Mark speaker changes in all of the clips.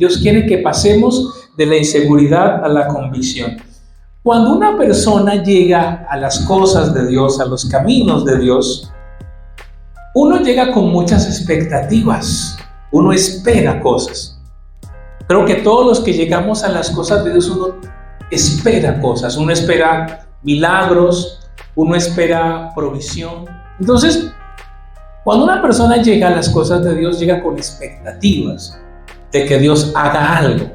Speaker 1: Dios quiere que pasemos de la inseguridad a la convicción. Cuando una persona llega a las cosas de Dios, a los caminos de Dios, uno llega con muchas expectativas, uno espera cosas. Creo que todos los que llegamos a las cosas de Dios, uno espera cosas, uno espera milagros, uno espera provisión. Entonces, cuando una persona llega a las cosas de Dios, llega con expectativas de que Dios haga algo,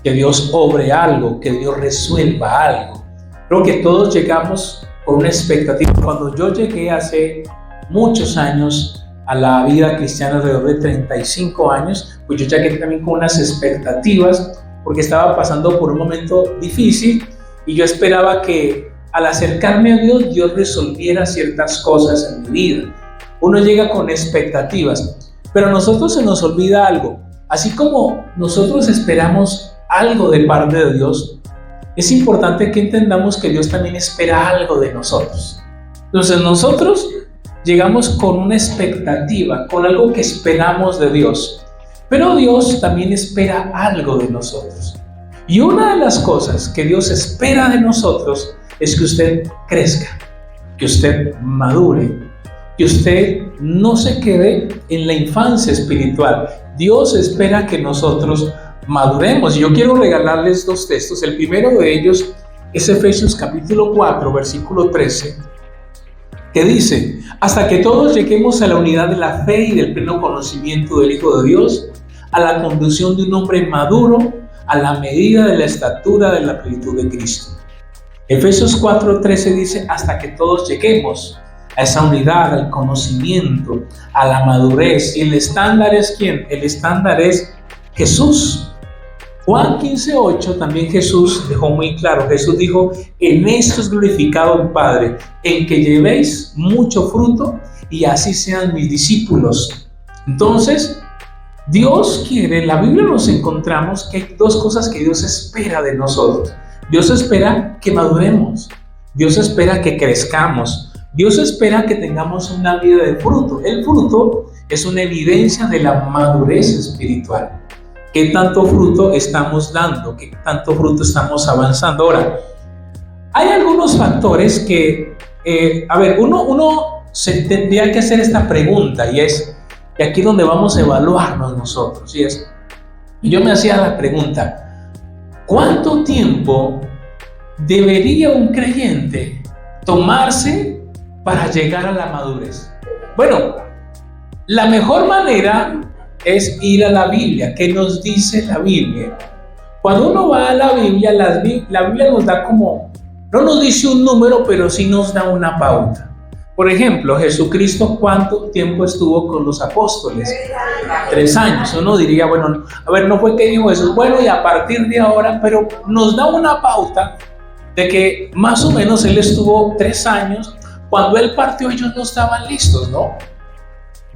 Speaker 1: que Dios obre algo, que Dios resuelva algo. Creo que todos llegamos con una expectativa. Cuando yo llegué hace muchos años a la vida cristiana, alrededor de 35 años, pues yo llegué también con unas expectativas, porque estaba pasando por un momento difícil y yo esperaba que al acercarme a Dios, Dios resolviera ciertas cosas en mi vida. Uno llega con expectativas, pero a nosotros se nos olvida algo. Así como nosotros esperamos algo de parte de Dios, es importante que entendamos que Dios también espera algo de nosotros. Entonces nosotros llegamos con una expectativa, con algo que esperamos de Dios, pero Dios también espera algo de nosotros. Y una de las cosas que Dios espera de nosotros es que usted crezca, que usted madure, que usted no se quede en la infancia espiritual. Dios espera que nosotros maduremos. Y yo quiero regalarles dos textos. El primero de ellos es Efesios capítulo 4, versículo 13, que dice: hasta que todos lleguemos a la unidad de la fe y del pleno conocimiento del Hijo de Dios, a la conducción de un hombre maduro, a la medida de la estatura de la plenitud de Cristo. Efesios 4:13 dice: hasta que todos lleguemos a esa unidad, al conocimiento, a la madurez. ¿Y el estándar es quién? El estándar es Jesús. Juan 15:8 también Jesús dejó muy claro. Jesús dijo: en esto es glorificado el Padre, en que llevéis mucho fruto y así sean mis discípulos. Entonces, Dios quiere, en la Biblia nos encontramos que hay dos cosas que Dios espera de nosotros. Dios espera que maduremos, Dios espera que crezcamos, Dios espera que tengamos una vida de fruto. El fruto es una evidencia de la madurez espiritual. ¿Qué tanto fruto estamos dando? ¿Qué tanto fruto estamos avanzando? Ahora, hay algunos factores que, uno se tendría que hacer esta pregunta, y es, y aquí donde vamos a evaluarnos nosotros, y es, yo me hacía la pregunta: ¿cuánto tiempo debería un creyente tomarse para llegar a la madurez? Bueno, la mejor manera es ir a la Biblia. ¿Qué nos dice la Biblia? Cuando uno va a la Biblia, la Biblia nos da como, no nos dice un número, pero sí nos da una pauta. Por ejemplo, Jesucristo, ¿cuánto tiempo estuvo con los apóstoles? 3 años. Uno diría, bueno, a ver, no fue que dijo Jesús, bueno, y a partir de ahora, pero nos da una pauta de que más o menos él estuvo 3 años. Cuando él partió, ellos no estaban listos, ¿no?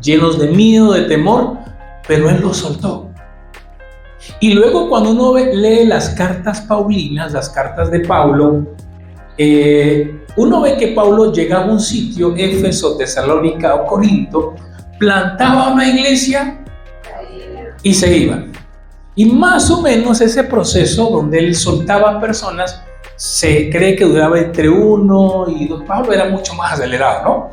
Speaker 1: Llenos de miedo, de temor, pero él los soltó. Y luego cuando uno lee las cartas paulinas, las cartas de Pablo, uno ve que Pablo llegaba a un sitio, Éfeso, Tesalónica o Corinto, plantaba una iglesia y se iba. Y más o menos ese proceso donde él soltaba personas, se cree que duraba entre 1 y 2, Pablo era mucho más acelerado, ¿no?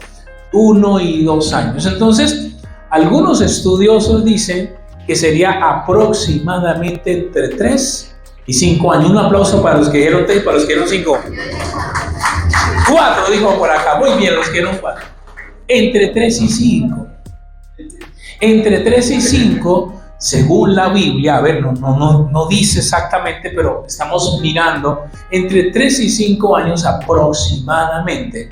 Speaker 1: 1 y 2 años. Entonces, algunos estudiosos dicen que sería aproximadamente entre 3 y 5 años. Un aplauso para los que dieron 3 y para los que dieron 5. 4, dijo por acá. Muy bien, los que dieron 4. Entre 3 y 5. Entre 3 y 5, según la Biblia, a ver, no dice exactamente, pero estamos mirando, entre 3 y 5 años aproximadamente,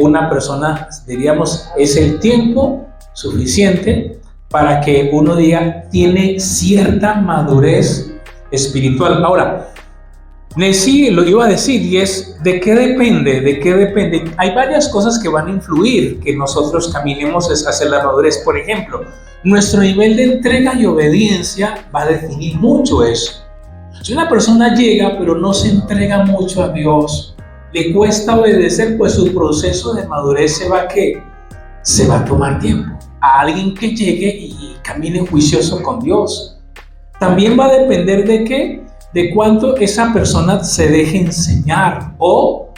Speaker 1: una persona, diríamos, es el tiempo suficiente para que uno diga, tiene cierta madurez espiritual. Ahora, sí, lo iba a decir, y es, ¿de qué depende? ¿De qué depende? Hay varias cosas que van a influir que nosotros caminemos hacia la madurez. Por ejemplo, nuestro nivel de entrega y obediencia va a definir mucho eso. Si una persona llega pero no se entrega mucho a Dios, le cuesta obedecer, pues su proceso de madurez se va a tomar tiempo. A alguien que llegue y camine juicioso con Dios, También va a depender de qué, de cuánto esa persona se deje enseñar, o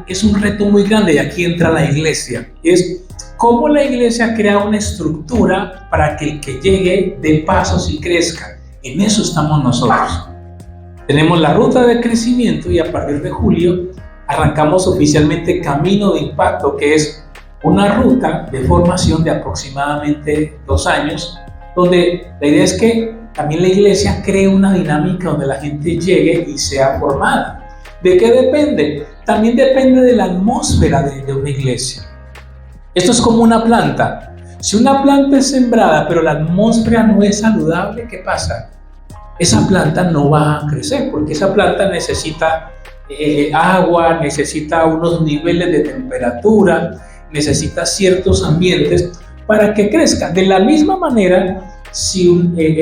Speaker 1: es un reto muy grande, y aquí entra la iglesia, es cómo la iglesia crea una estructura para que el que llegue dé pasos y crezca. En eso estamos nosotros. Tenemos la ruta de crecimiento y a partir de julio arrancamos oficialmente Camino de Impacto, que es una ruta de formación de aproximadamente 2 años, donde la idea es que también la iglesia cree una dinámica donde la gente llegue y sea formada. ¿De qué depende? También depende de la atmósfera de una iglesia. Esto es como una planta. Si una planta es sembrada, pero la atmósfera no es saludable, ¿qué pasa? Esa planta no va a crecer, porque esa planta necesita agua, necesita unos niveles de temperatura, necesita ciertos ambientes para que crezca. De la misma manera, si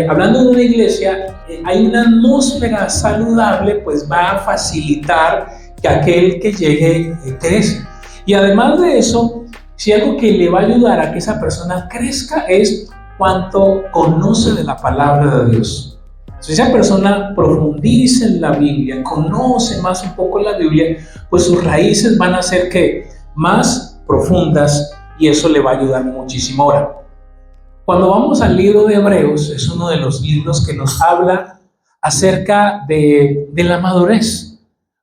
Speaker 1: hablando de una iglesia hay una atmósfera saludable, pues va a facilitar que aquel que llegue crezca. Y además de eso, si algo que le va a ayudar a que esa persona crezca es cuánto conoce de la palabra de Dios. Si esa persona profundiza en la Biblia, conoce más un poco la Biblia, pues sus raíces van a ser que más profundas, y eso le va a ayudar muchísimo. Ahora, cuando vamos al libro de Hebreos, es uno de los libros que nos habla acerca de la madurez.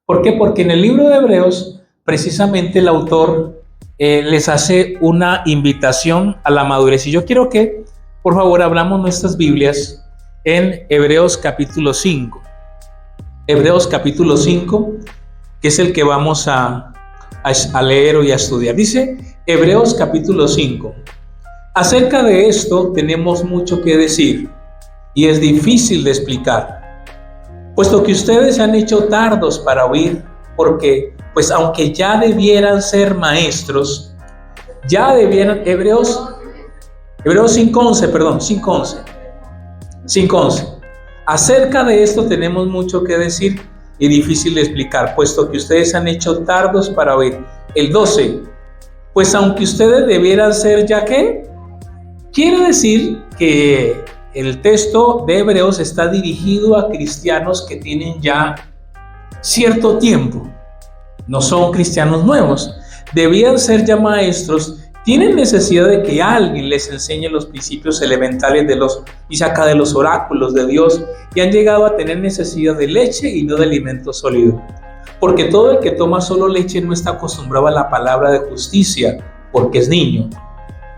Speaker 1: ¿Por qué? Porque en el libro de Hebreos, precisamente el autor les hace una invitación a la madurez. Y yo quiero que, por favor, abramos nuestras Biblias en Hebreos capítulo 5. Hebreos capítulo 5, que es el que vamos a leer y a estudiar. Dice Hebreos capítulo 5. Acerca de esto tenemos mucho que decir y es difícil de explicar, puesto que ustedes se han hecho tardos para oír, porque pues aunque ya debieran ser maestros, ya debieran, Hebreos 5:11, perdón, 5:11. Acerca de esto tenemos mucho que decir y difícil de explicar, puesto que ustedes se han hecho tardos para oír. El 12, pues aunque ustedes debieran ser ya ¿qué? Quiere decir que el texto de Hebreos está dirigido a cristianos que tienen ya cierto tiempo, no son cristianos nuevos, debían ser ya maestros, tienen necesidad de que alguien les enseñe los principios elementales de los oráculos de Dios, y han llegado a tener necesidad de leche y no de alimento sólido, porque todo el que toma solo leche no está acostumbrado a la palabra de justicia, porque es niño.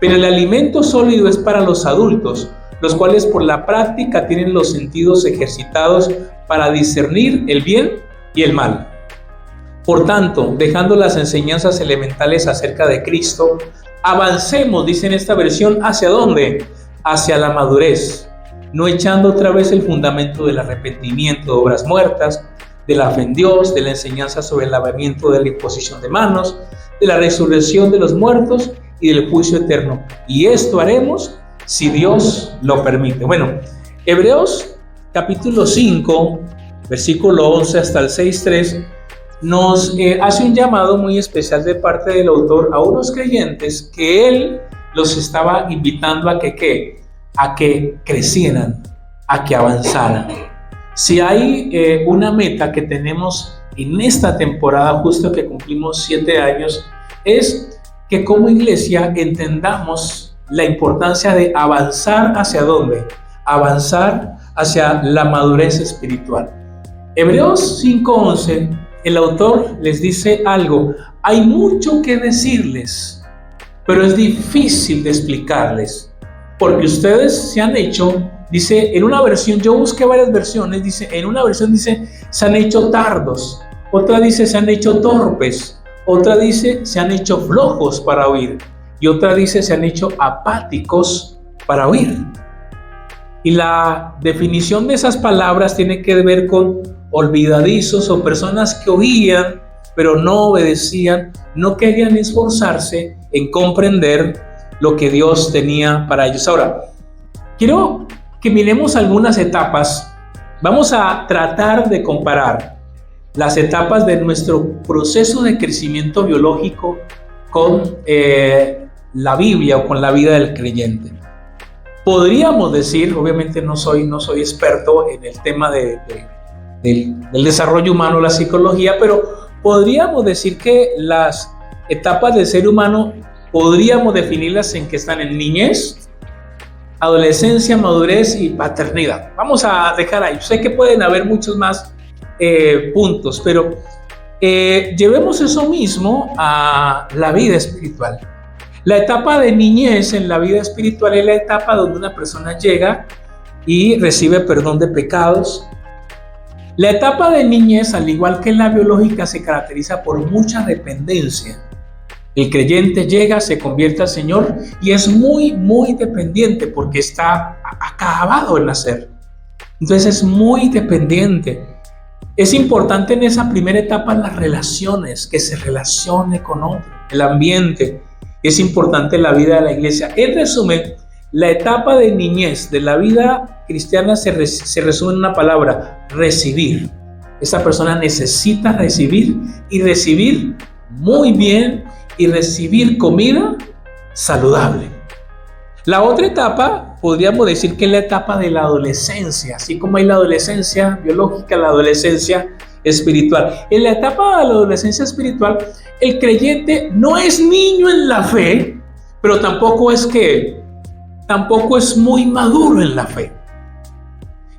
Speaker 1: Pero el alimento sólido es para los adultos, los cuales por la práctica tienen los sentidos ejercitados para discernir el bien y el mal. Por tanto, dejando las enseñanzas elementales acerca de Cristo, avancemos, dice en esta versión, ¿hacia dónde? Hacia la madurez, no echando otra vez el fundamento del arrepentimiento de obras muertas, de la fe en Dios, de la enseñanza sobre el lavamiento de la imposición de manos, de la resurrección de los muertos y del juicio eterno. Y esto haremos si Dios lo permite. Bueno, Hebreos capítulo 5, versículo 11 hasta el 6:3, nos hace un llamado muy especial de parte del autor a unos creyentes que él los estaba invitando a que crecieran, a que avanzaran. Si hay una meta que tenemos en esta temporada, justo que cumplimos 7 años, es que como iglesia entendamos la importancia de avanzar hacia dónde, avanzar hacia la madurez espiritual. Hebreos 5:11, el autor les dice algo, hay mucho que decirles, pero es difícil de explicarles, porque ustedes se han hecho, dice en una versión, yo busqué varias versiones, dice, en una versión dice, se han hecho tardos, otra dice, se han hecho torpes, otra dice, se han hecho flojos para oír, y otra dice, se han hecho apáticos para oír. Y la definición de esas palabras tiene que ver con olvidadizos o personas que oían, pero no obedecían, no querían esforzarse en comprender lo que Dios tenía para ellos. Ahora, quiero que miremos algunas etapas. Vamos a tratar de comparar las etapas de nuestro proceso de crecimiento biológico con la Biblia o con la vida del creyente. Podríamos decir, obviamente no soy experto en el tema del desarrollo humano, la psicología, pero podríamos decir que las etapas del ser humano podríamos definirlas en que están en niñez, adolescencia, madurez y paternidad. Vamos a dejar ahí. Sé que pueden haber muchos más puntos, pero llevemos eso mismo a la vida espiritual. La etapa de niñez en la vida espiritual es la etapa donde una persona llega y recibe perdón de pecados. La etapa de niñez, al igual que en la biológica, se caracteriza por mucha dependencia. El creyente llega, se convierte al Señor y es muy, muy dependiente porque está acabado el nacer. Entonces es muy dependiente. Es importante en esa primera etapa las relaciones, que se relacione con otro, el ambiente. Es importante en la vida de la iglesia. En resumen, la etapa de niñez de la vida cristiana se resume en una palabra: recibir. Esa persona necesita recibir y recibir muy bien y recibir comida saludable. La otra etapa, podríamos decir que es la etapa de la adolescencia, así como hay la adolescencia biológica, la adolescencia espiritual. En la etapa de la adolescencia espiritual, el creyente no es niño en la fe, pero tampoco es muy maduro en la fe.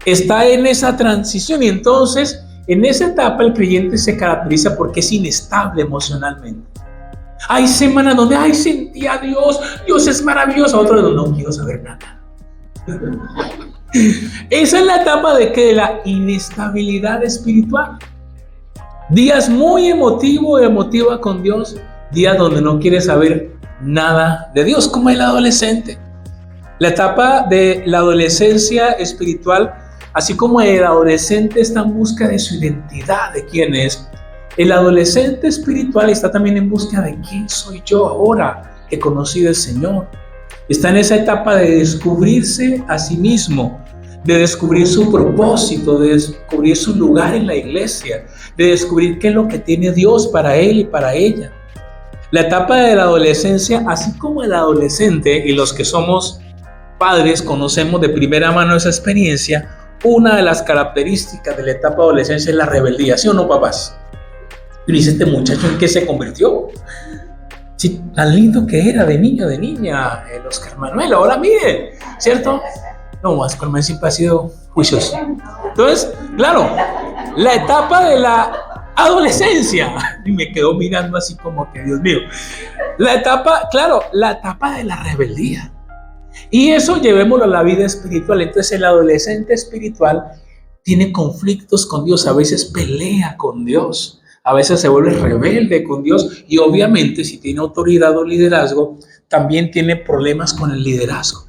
Speaker 1: Está en esa transición y entonces en esa etapa el creyente se caracteriza porque es inestable emocionalmente. Hay semanas donde, sentí a Dios, Dios es maravilloso, otras donde no quiero saber nada. Esa es la etapa de la inestabilidad espiritual. Días muy emotiva con Dios, días donde no quiere saber nada de Dios, como el adolescente. La etapa de la adolescencia espiritual, así como el adolescente está en busca de su identidad, de quién es, el adolescente espiritual está también en busca de quién soy yo ahora que he conocido al Señor. Está en esa etapa de descubrirse a sí mismo, de descubrir su propósito, de descubrir su lugar en la iglesia, de descubrir qué es lo que tiene Dios para él y para ella. La etapa de la adolescencia, así como el adolescente y los que somos padres conocemos de primera mano esa experiencia, una de las características de la etapa de adolescencia es la rebeldía, ¿sí o no, papás? Y dice, este muchacho, ¿en qué se convirtió? Sí, tan lindo que era de niño, de niña, el Oscar Manuel, ahora miren, ¿cierto? No, Oscar Manuel siempre ha sido juicioso. Entonces, claro, la etapa de la adolescencia, y me quedo mirando así como que, Dios mío, la etapa de la rebeldía. Y eso llevémoslo a la vida espiritual. Entonces el adolescente espiritual tiene conflictos con Dios, a veces pelea con Dios, a veces se vuelve rebelde con Dios y obviamente si tiene autoridad o liderazgo, también tiene problemas con el liderazgo.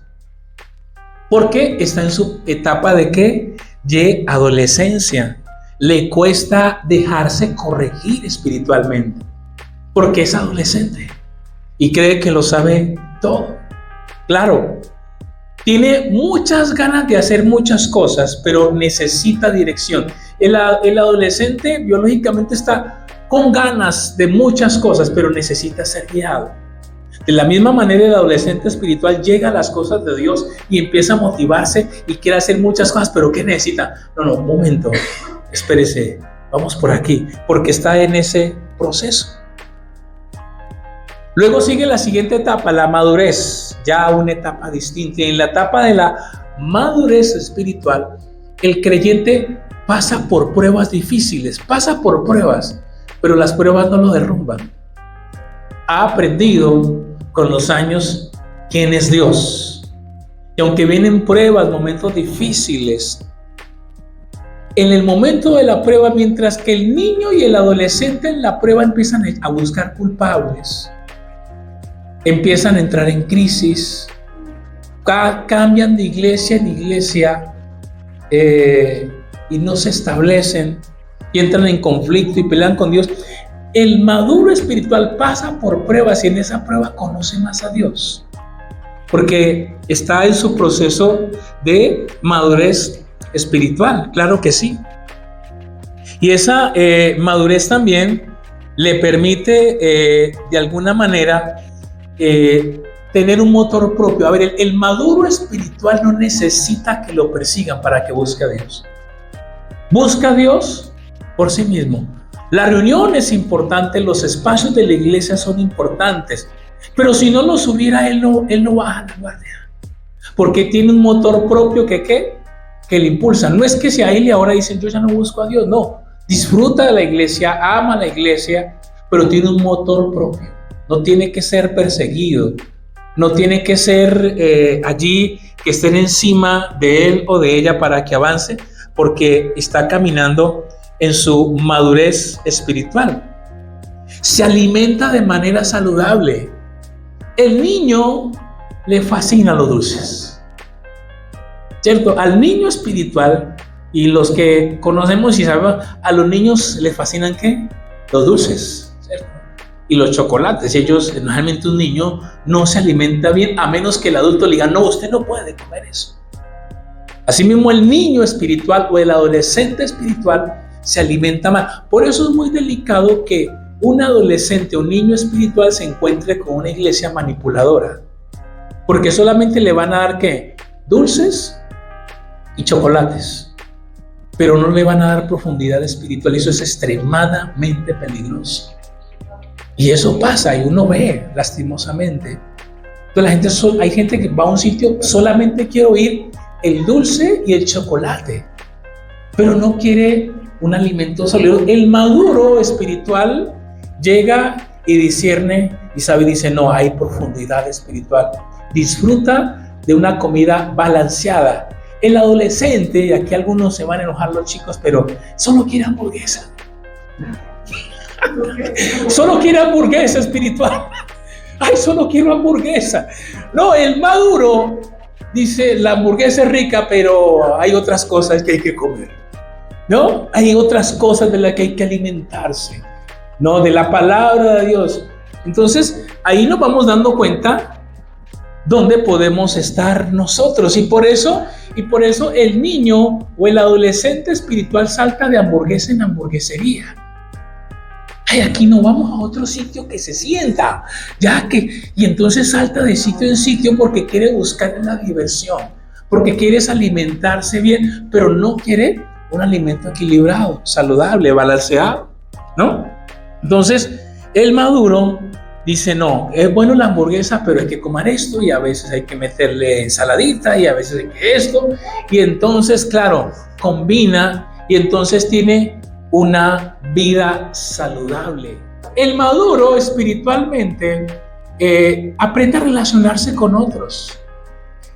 Speaker 1: Porque está en su etapa de ¿qué? De adolescencia. Le cuesta dejarse corregir espiritualmente, porque es adolescente y cree que lo sabe todo. Claro, tiene muchas ganas de hacer muchas cosas, pero necesita dirección. El adolescente biológicamente está con ganas de muchas cosas, pero necesita ser guiado. De la misma manera, el adolescente espiritual llega a las cosas de Dios y empieza a motivarse y quiere hacer muchas cosas, pero ¿qué necesita? No, un momento, espérese, vamos por aquí, porque está en ese proceso. Luego sigue la siguiente etapa, la madurez, ya una etapa distinta. Y en la etapa de la madurez espiritual, el creyente pasa por pruebas difíciles, pero las pruebas no lo derrumban. Ha aprendido con los años quién es Dios. Y aunque vienen pruebas, momentos difíciles, en el momento de la prueba, mientras que el niño y el adolescente en la prueba empiezan a buscar culpables, empiezan a entrar en crisis, cambian de iglesia en iglesia y no se establecen y entran en conflicto y pelean con Dios. El maduro espiritual pasa por pruebas y en esa prueba conoce más a Dios, porque está en su proceso de madurez espiritual, claro que sí. Y esa madurez también le permite de alguna manera tener un motor propio. A ver, el maduro espiritual no necesita que lo persigan para que busque a Dios. Busca a Dios por sí mismo. La reunión es importante, los espacios de la iglesia son importantes, pero si no los hubiera, él no baja la guardia, porque tiene un motor propio que le impulsa. No es que si a él y ahora dicen yo ya no busco a Dios, no, disfruta de la iglesia, ama la iglesia, pero tiene un motor propio. No tiene que ser perseguido, no tiene que ser allí que estén encima de él o de ella para que avance, porque está caminando en su madurez espiritual. Se alimenta de manera saludable. El niño le fascina los dulces, ¿cierto? Al niño espiritual, y los que conocemos y sabemos, a los niños les fascinan ¿qué? Los dulces, ¿cierto? Y los chocolates. Ellos, normalmente un niño no se alimenta bien a menos que el adulto le diga, no, usted no puede comer eso. Asimismo, el niño espiritual o el adolescente espiritual se alimenta mal. Por eso es muy delicado que un adolescente o niño espiritual se encuentre con una iglesia manipuladora, porque solamente le van a dar ¿qué? Dulces y chocolates, pero no le van a dar profundidad espiritual. Eso es extremadamente peligroso. Y eso pasa y uno ve lastimosamente. Entonces hay gente que va a un sitio, solamente quiere oír el dulce y el chocolate, pero no quiere un alimento sólido. El maduro espiritual llega y discierne y sabe y dice, no, hay profundidad espiritual. Disfruta de una comida balanceada. El adolescente, y aquí algunos se van a enojar los chicos, pero solo quiere hamburguesa. Solo quiere hamburguesa espiritual. Ay, solo quiero hamburguesa. No, el maduro dice, la hamburguesa es rica, pero hay otras cosas que hay que comer, ¿no? Hay otras cosas de las que hay que alimentarse, ¿no? De la palabra de Dios. Entonces, ahí nos vamos dando cuenta dónde podemos estar nosotros. Y por eso el niño o el adolescente espiritual salta de hamburguesa en hamburguesería. Ay, aquí no, vamos a otro sitio que se sienta, y entonces salta de sitio en sitio porque quiere buscar una diversión, porque quiere alimentarse bien, pero no quiere un alimento equilibrado, saludable, balanceado, ¿no? Entonces, el maduro dice, no, es bueno la hamburguesa, pero hay que comer esto, y a veces hay que meterle ensaladita, y a veces hay que esto, y entonces, claro, combina, y entonces tiene una vida saludable. El maduro espiritualmente aprende a relacionarse con otros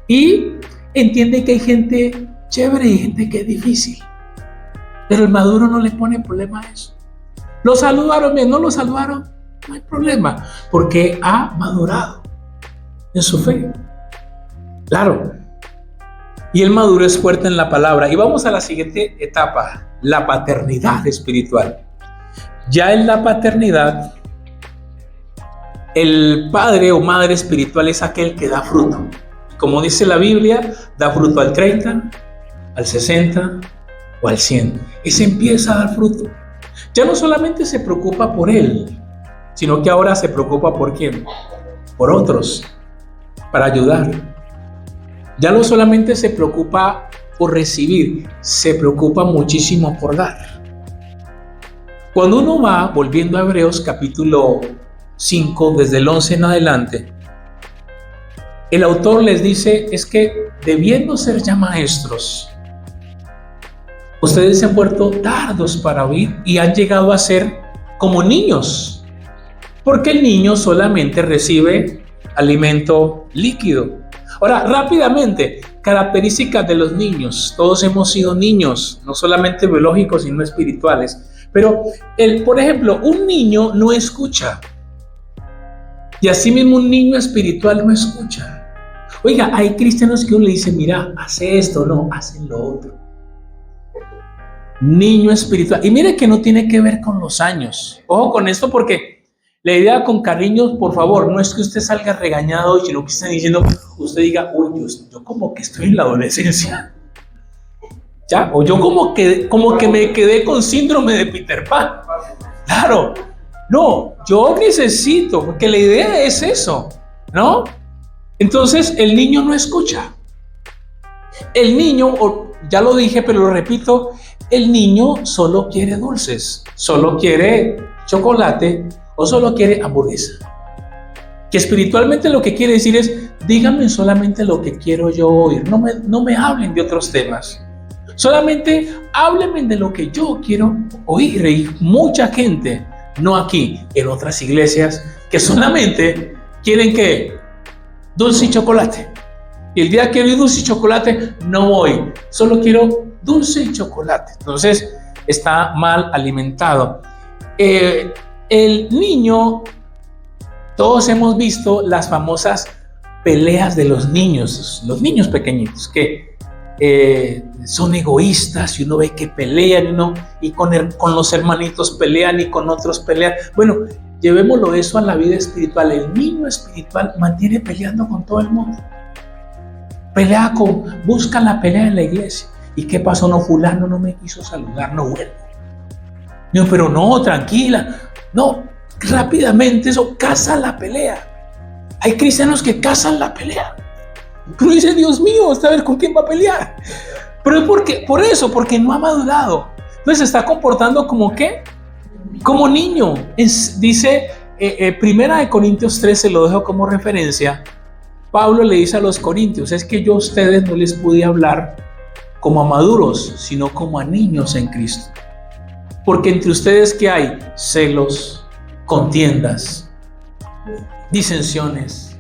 Speaker 1: y entiende que hay gente chévere y gente que es difícil, pero el maduro no le pone problema a eso. Lo saludaron bien, no lo saludaron, no hay problema, porque ha madurado en su fe. Claro. Y el maduro es fuerte en la palabra. Y vamos a la siguiente etapa, la paternidad espiritual. Ya en la paternidad, el padre o madre espiritual es aquel que da fruto. Como dice la Biblia, da fruto al 30, al 60 o al 100. Y se empieza a dar fruto. Ya no solamente se preocupa por él, sino que ahora se preocupa por ¿quién? Por otros, para ayudar. Ya no solamente se preocupa por recibir, se preocupa muchísimo por dar. Cuando uno va, volviendo a Hebreos capítulo 5, desde el 11 en adelante, el autor les dice, es que debiendo ser ya maestros, ustedes se han vuelto tardos para oír y han llegado a ser como niños, porque el niño solamente recibe alimento líquido. Ahora, rápidamente, características de los niños. Todos hemos sido niños, no solamente biológicos, sino espirituales. Pero, por ejemplo, un niño no escucha. Y asimismo un niño espiritual no escucha. Oiga, hay cristianos que uno le dice, mira, hace esto, no, hacen lo otro. Niño espiritual. Y mire que no tiene que ver con los años. Ojo con esto porque la idea con cariño, por favor, no es que usted salga regañado, sino que estén diciendo, usted diga, uy, yo como que estoy en la adolescencia. ¿Ya? O yo como que me quedé con síndrome de Peter Pan. Claro. No, yo necesito, porque la idea es eso, ¿no? Entonces el niño no escucha. El niño, ya lo dije, pero lo repito, el niño solo quiere dulces, solo quiere chocolate o solo quiere hamburguesa. Que espiritualmente lo que quiere decir es, díganme solamente lo que quiero yo oír, no me hablen de otros temas. Solamente háblenme de lo que yo quiero oír. Y mucha gente, no aquí, en otras iglesias, que solamente quieren que dulce y chocolate. Y el día que vi dulce y chocolate, no voy. Solo quiero dulce y chocolate. Entonces, está mal alimentado. El niño, todos hemos visto las famosas peleas de los niños pequeñitos, que son egoístas y uno ve que pelean y con los hermanitos pelean y con otros pelean. Bueno, llevémoslo eso a la vida espiritual. El niño espiritual mantiene peleando con todo el mundo. Busca la pelea en la iglesia. ¿Y qué pasó? No, fulano no me quiso saludar, no vuelvo. No, pero no, tranquila. No, rápidamente eso caza la pelea. Hay cristianos que cazan la pelea. Pero dice, Dios mío, a ver con quién va a pelear. Pero es porque no ha madurado. Entonces se está comportando como ¿qué? Como niño. Dice Primera de Corintios 13, lo dejo como referencia. Pablo le dice a los corintios, es que yo a ustedes no les pude hablar como a maduros, sino como a niños en Cristo. Porque entre ustedes ¿qué hay? Celos, contiendas, disensiones.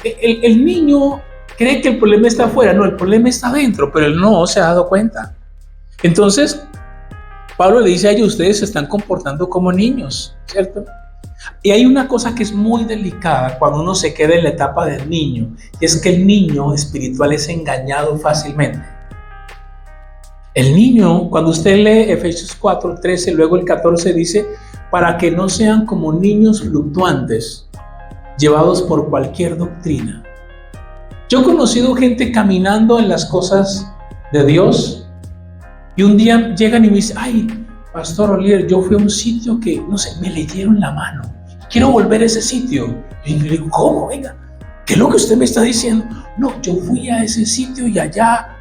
Speaker 1: El niño cree que el problema está afuera. No, el problema está adentro, pero él no se ha dado cuenta. Entonces, Pablo le dice a ellos, ustedes se están comportando como niños, ¿cierto? Y hay una cosa que es muy delicada cuando uno se queda en la etapa del niño, y es que el niño espiritual es engañado fácilmente. El niño, cuando usted lee Efesios 4, 13, luego el 14 dice, para que no sean como niños fluctuantes, llevados por cualquier doctrina. Yo he conocido gente caminando en las cosas de Dios y un día llegan y me dicen, ay, Pastor Oliver, yo fui a un sitio que, no sé, me leyeron la mano. Quiero volver a ese sitio. Y le digo, ¿cómo? Venga, ¿qué es lo que usted me está diciendo? No, yo fui a ese sitio y allá,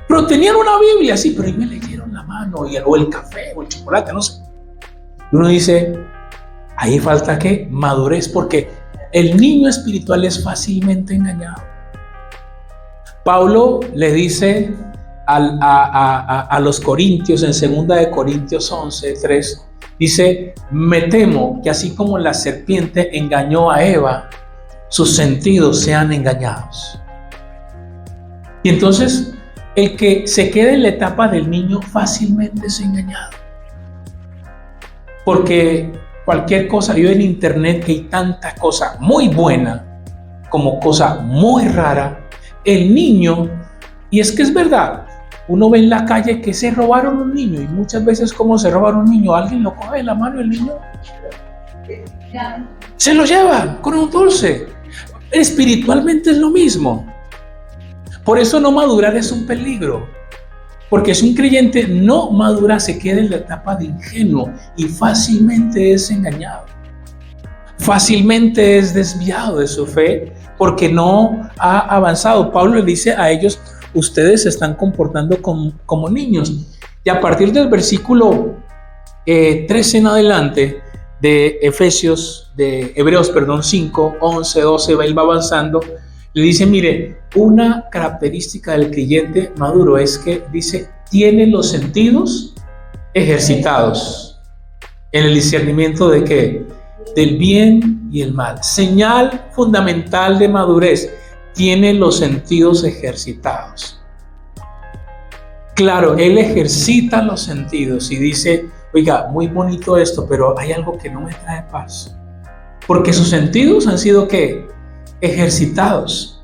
Speaker 1: pero tenían una Biblia, sí, pero ahí me leyeron la mano, o el café, o el chocolate, no sé. Y uno dice, ahí falta ¿qué? Madurez, porque el niño espiritual es fácilmente engañado. Pablo le dice a los corintios en 2 de Corintios 11, 3, dice, me temo que así como la serpiente engañó a Eva, sus sentidos sean engañados. Y entonces, el que se queda en la etapa del niño fácilmente es engañado. Porque cualquier cosa, yo en internet que hay tanta cosa muy buena como cosa muy rara, el niño, y es que es verdad, uno ve en la calle que se robaron un niño, y muchas veces como se robaron un niño, alguien lo coge de la mano, el niño se lo lleva con un dulce. Espiritualmente es lo mismo. Por eso no madurar es un peligro, porque si un creyente no madura se queda en la etapa de ingenuo y fácilmente es engañado, fácilmente es desviado de su fe porque no ha avanzado. Pablo le dice a ellos, ustedes se están comportando como niños. Y a partir del versículo 13 en adelante de Hebreos 5, 11, 12, él va avanzando. Le dice, mire, una característica del creyente maduro es que, dice, tiene los sentidos ejercitados en el discernimiento de ¿qué? Del bien y el mal. Señal fundamental de madurez, tiene los sentidos ejercitados. Claro, él ejercita los sentidos y dice, oiga, muy bonito esto, pero hay algo que no me trae paz. Porque sus sentidos han sido ¿qué? Ejercitados.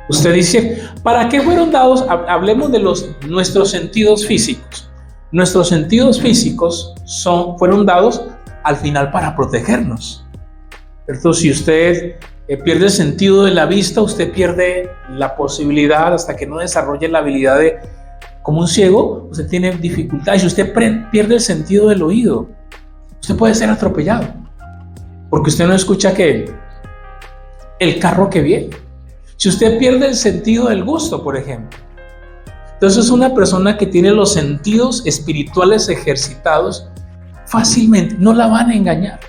Speaker 1: Usted dice, ¿para qué fueron dados? Hablemos de nuestros sentidos físicos. Nuestros sentidos físicos fueron dados al final para protegernos. Entonces, si usted pierde el sentido de la vista, usted pierde la posibilidad, hasta que no desarrolle la habilidad de, como un ciego, usted tiene dificultades. Si usted pierde el sentido del oído, usted puede ser atropellado, porque usted no escucha que el carro que viene. Si usted pierde el sentido del gusto, por ejemplo, entonces una persona que tiene los sentidos espirituales ejercitados, fácilmente no la van a engañar,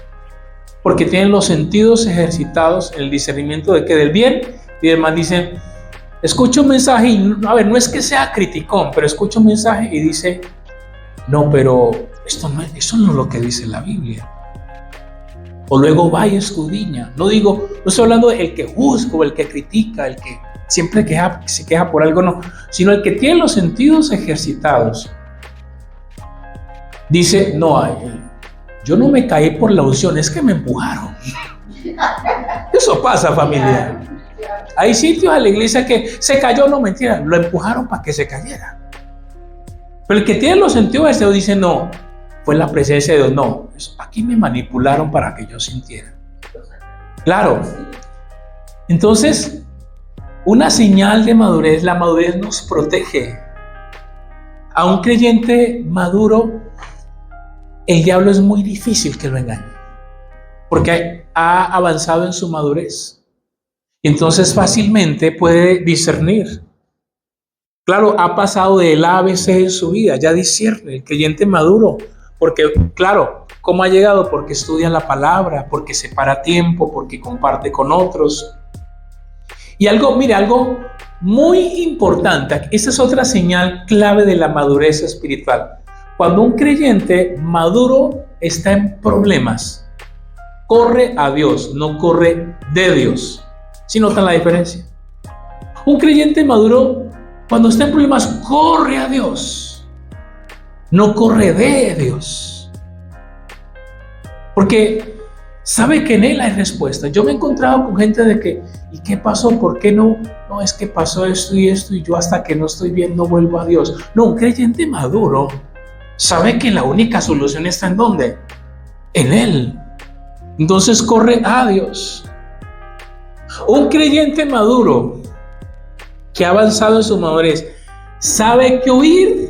Speaker 1: porque tienen los sentidos ejercitados en el discernimiento de que del bien, y demás dicen, escucha un mensaje y, a ver, no es que sea criticón, pero escucha un mensaje y dice, no, pero eso no es lo que dice la Biblia. O luego va y escudriña. No estoy hablando del que juzga o el que critica, el que siempre se queja por algo, no, sino el que tiene los sentidos ejercitados. Dice, no, yo no me caí por la unción, es que me empujaron. Eso pasa, familia. Hay sitios en la iglesia que se cayó, no, mentira, lo empujaron para que se cayera. Pero el que tiene los sentidos ejercitados dice, no, fue la presencia de Dios. No, aquí me manipularon para que yo sintiera. Claro. Entonces, una señal de madurez, la madurez nos protege. A un creyente maduro, el diablo es muy difícil que lo engañe, porque ha avanzado en su madurez. Entonces fácilmente puede discernir. Claro, ha pasado del ABC en su vida, ya discierne, el creyente maduro. Porque, claro, ¿cómo ha llegado? Porque estudia la palabra, porque separa tiempo, porque comparte con otros. Y algo muy importante, esta es otra señal clave de la madurez espiritual. Cuando un creyente maduro está en problemas, corre a Dios, no corre de Dios. ¿Sí notan la diferencia? Un creyente maduro, cuando está en problemas, corre a Dios. No corre de Dios, porque sabe que en Él hay respuesta. Yo me he encontrado con gente de que, ¿y qué pasó? ¿Por qué no? No, es que pasó esto y esto y yo hasta que no estoy bien no vuelvo a Dios. No, un creyente maduro sabe que la única solución está ¿en dónde? En Él. Entonces corre a Dios. Un creyente maduro que ha avanzado en su madurez sabe qué oír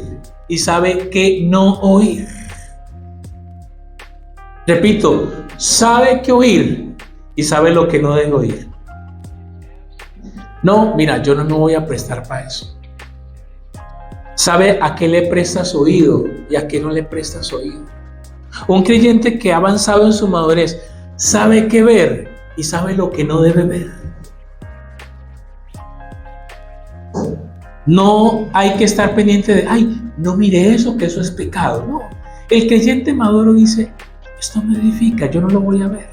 Speaker 1: y sabe qué no oír. Repito, sabe qué oír y sabe lo que no debe oír. No, mira, yo no me voy a prestar para eso. Sabe a qué le prestas oído y a qué no le prestas oído. Un creyente que ha avanzado en su madurez sabe qué ver y sabe lo que no debe ver. No hay que estar pendiente de, ay, no mire eso, que eso es pecado. No, el creyente maduro dice, esto me edifica, yo no lo voy a ver.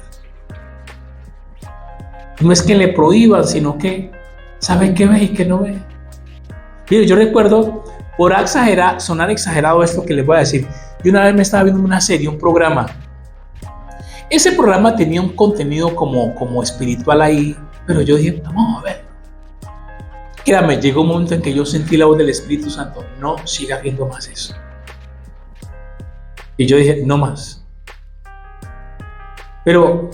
Speaker 1: No es que le prohíban, sino que sabe qué ve y qué no ve. Mire, yo recuerdo, por sonar exagerado esto que les voy a decir, yo una vez me estaba viendo una serie, un programa. Ese programa tenía un contenido como espiritual ahí, pero yo dije, vamos a ver. Créame, llegó un momento en que yo sentí la voz del Espíritu Santo, no siga viendo más eso. Y yo dije, no más. Pero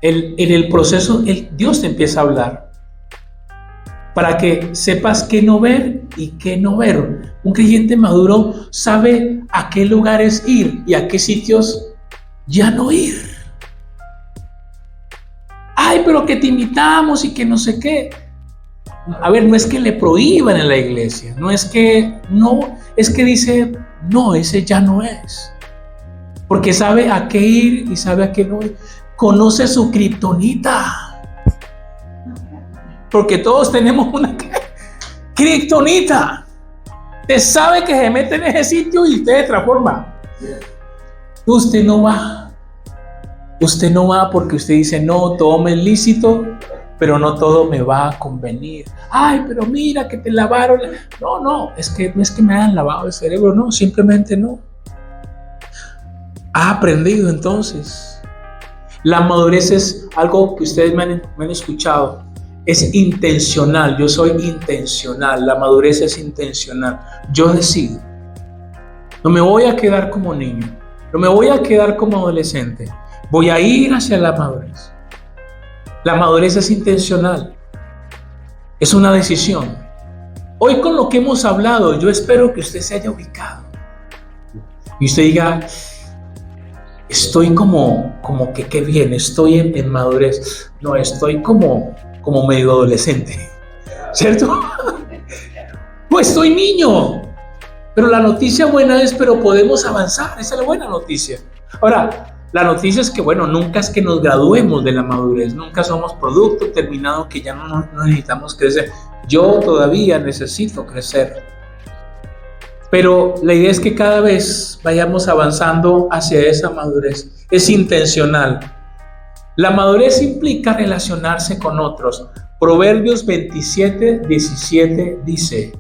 Speaker 1: en el proceso, Dios te empieza a hablar para que sepas qué no ver y qué no ver. Un creyente maduro sabe a qué lugares ir y a qué sitios ya no ir. Ay, pero que te invitamos y que no sé qué. A ver, no es que le prohíban en la iglesia, no es que no, es que dice, no, ese ya no es. Porque sabe a qué ir y sabe a qué no ir. Conoce su kriptonita. Porque todos tenemos una kriptonita. Usted sabe que se mete en ese sitio y usted se transforma. Usted no va. Usted no va porque usted dice, no, todo me es lícito, pero no todo me va a convenir. Ay, pero mira que te lavaron. No es que me hayan lavado el cerebro, no, simplemente no. Ha aprendido entonces. La madurez es algo que ustedes me han escuchado. Es intencional, yo soy intencional. La madurez es intencional. Yo decido. No me voy a quedar como niño. No me voy a quedar como adolescente. Voy a ir hacia la madurez. La madurez es intencional. Es una decisión. Hoy con lo que hemos hablado, yo espero que usted se haya ubicado. Y usted diga, estoy como que qué bien, estoy en madurez. No, estoy como medio adolescente. ¿cierto? Pues estoy niño. Pero la noticia buena es, pero podemos avanzar. Esa es la buena noticia. Ahora, la noticia es que, bueno, nunca es que nos graduemos de la madurez. Nunca somos producto terminado que ya no necesitamos crecer. Yo todavía necesito crecer. Pero la idea es que cada vez vayamos avanzando hacia esa madurez. Es intencional. La madurez implica relacionarse con otros. Proverbios 27:17 dice: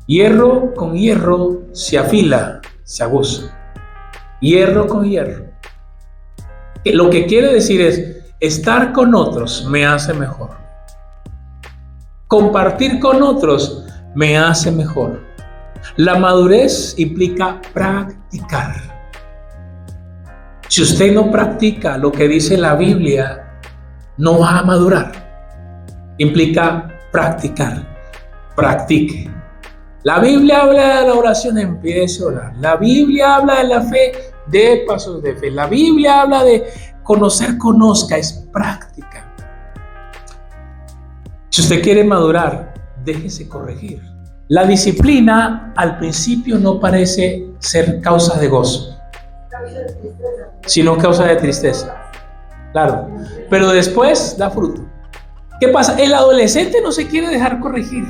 Speaker 1: hierro con hierro se afila, se aguza. Hierro con hierro. Lo que quiere decir es, estar con otros me hace mejor. Compartir con otros me hace mejor. La madurez implica practicar. Si usted no practica lo que dice la Biblia, no va a madurar. Implica practicar. Practique. La Biblia habla de la oración, empiece a orar. La Biblia habla de la fe, de pasos de fe. La Biblia habla de conocer, conozca, es práctica. Si usted quiere madurar, déjese corregir. La disciplina al principio no parece ser causa de gozo, sino causa de tristeza. Claro, pero después da fruto. ¿Qué pasa? El adolescente no se quiere dejar corregir,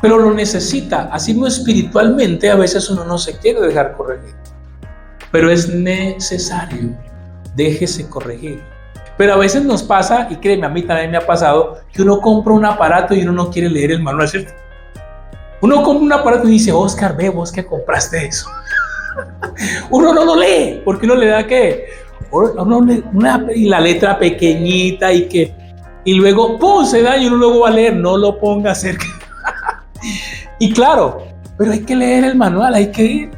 Speaker 1: pero lo necesita. Así mismo espiritualmente a veces uno no se quiere dejar corregir, pero es necesario. Déjese corregir. Pero a veces nos pasa, y créeme, a mí también me ha pasado, que uno compra un aparato y uno no quiere leer el manual, ¿cierto? Uno compra un aparato y dice: Oscar, ve vos que compraste eso. Uno no lo lee, porque uno le da que y la letra pequeñita y luego ¡pum! Se daña y uno luego va a leer. No lo ponga cerca. Y claro, pero hay que leer el manual, hay que ir.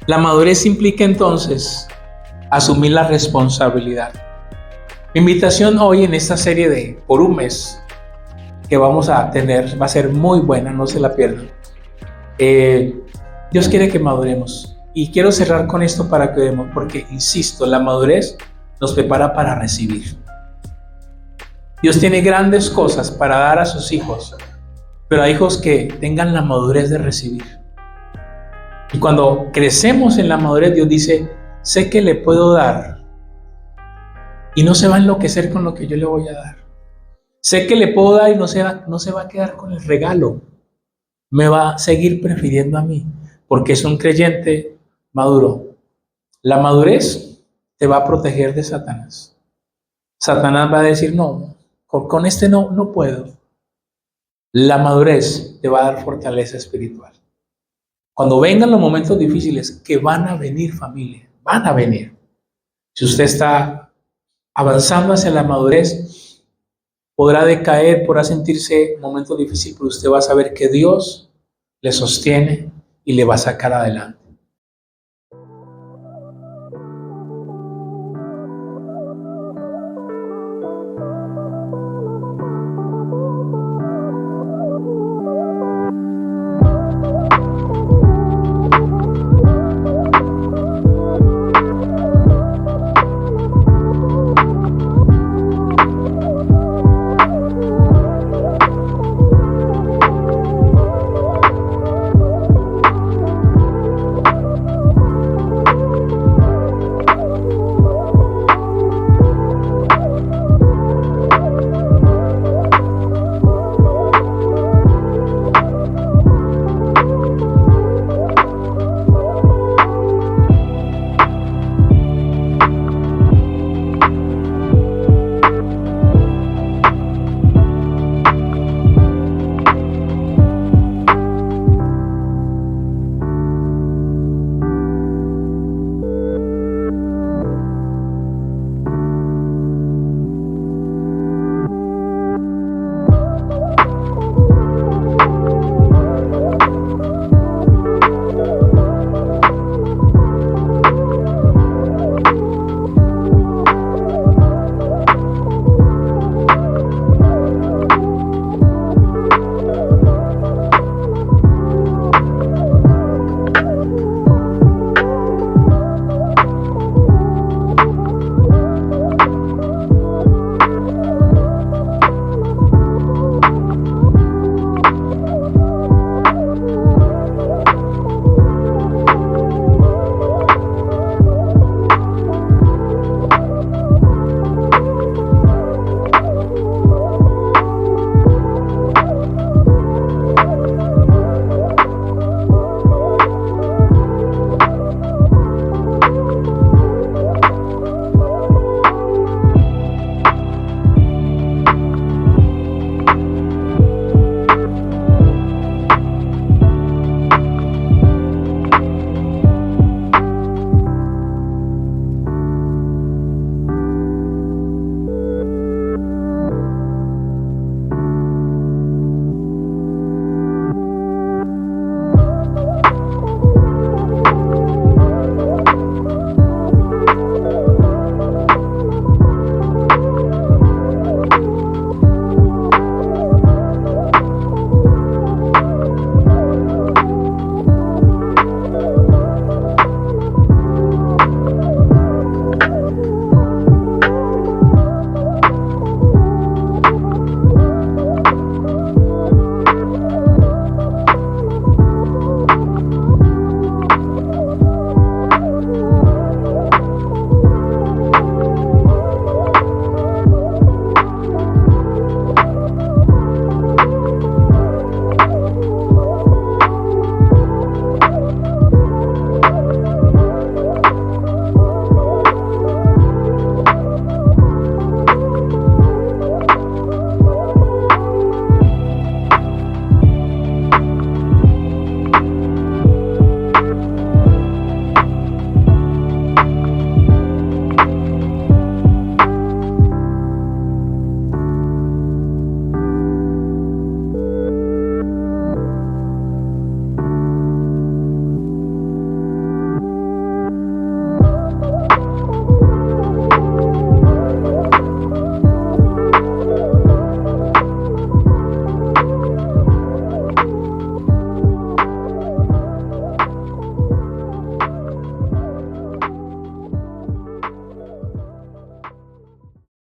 Speaker 1: La madurez implica entonces asumir la responsabilidad. Mi invitación hoy en esta serie de por un mes que vamos a tener va a ser muy buena, no se la pierdan. Dios quiere que maduremos y quiero cerrar con esto para que veamos, porque insisto, la madurez nos prepara para recibir. Dios tiene grandes cosas para dar a sus hijos, pero a hijos que tengan la madurez de recibir. Y cuando crecemos en la madurez, Dios dice: sé que le puedo dar y no se va a enloquecer con lo que yo le voy a dar. Sé que le puedo dar y no se va a quedar con el regalo. Me va a seguir prefiriendo a mí, porque es un creyente maduro. La madurez te va a proteger de Satanás. Satanás va a decir: no, con este no puedo. La madurez te va a dar fortaleza espiritual. Cuando vengan los momentos difíciles, que van a venir, familia, van a venir. Si usted está avanzando hacia la madurez, podrá decaer, podrá sentirse un momento difícil, pero usted va a saber que Dios le sostiene y le va a sacar adelante.